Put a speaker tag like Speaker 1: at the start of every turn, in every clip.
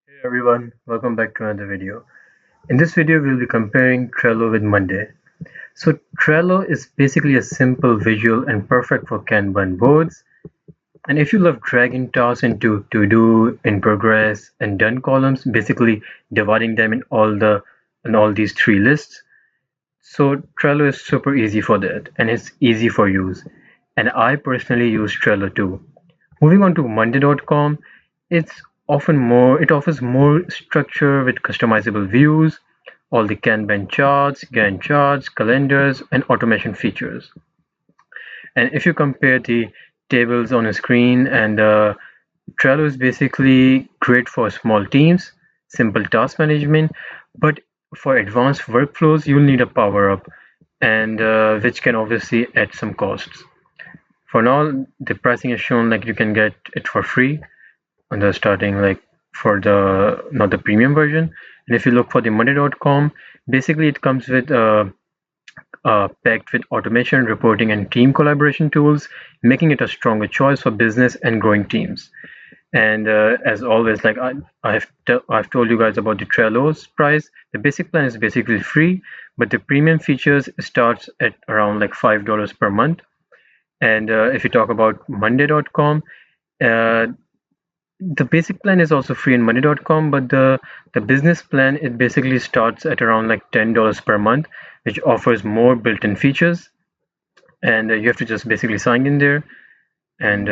Speaker 1: Hey everyone, welcome back to another video. In this video, we'll be comparing Trello with Monday. So Trello is basically a simple visual and perfect for Kanban boards. And if you love dragging tasks into to do, in progress, and done columns, basically dividing them in all these three lists. So Trello is super easy for that and it's easy for use. And I personally use Trello too. Moving on to Monday.com, it offers more structure with customizable views, all the Kanban charts, Gantt charts, calendars, and automation features. And if you compare the tables on a screen and Trello is basically great for small teams, simple task management, but for advanced workflows, you'll need a power up and which can obviously add some costs. For now, the pricing is shown like you can get it for free on the starting like for the not the premium version. And if you look for the Monday.com, basically it comes with packed with automation, reporting, and team collaboration tools, making it a stronger choice for business and growing teams. And as always, like I've told you guys about the Trello's price. The basic plan is basically free, but the premium features starts at around like $5 per month. And if you talk about Monday.com, uh, the basic plan is also free in Monday.com, but the business plan it basically starts at around like $10 per month, which offers more built-in features, and you have to just basically sign in there. And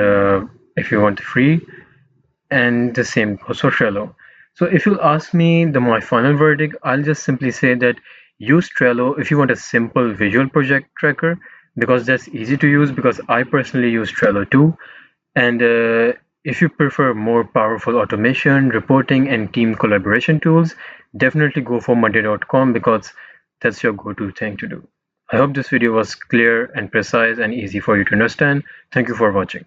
Speaker 1: if you want free, and the same goes for Trello. So if you'll ask me my final verdict, I'll just simply say that use Trello if you want a simple visual project tracker because that's easy to use because I personally use Trello too. And if you prefer more powerful automation, reporting, and team collaboration tools, definitely go for Monday.com because that's your go-to thing to do. I hope this video was clear and precise and easy for you to understand. Thank you for watching.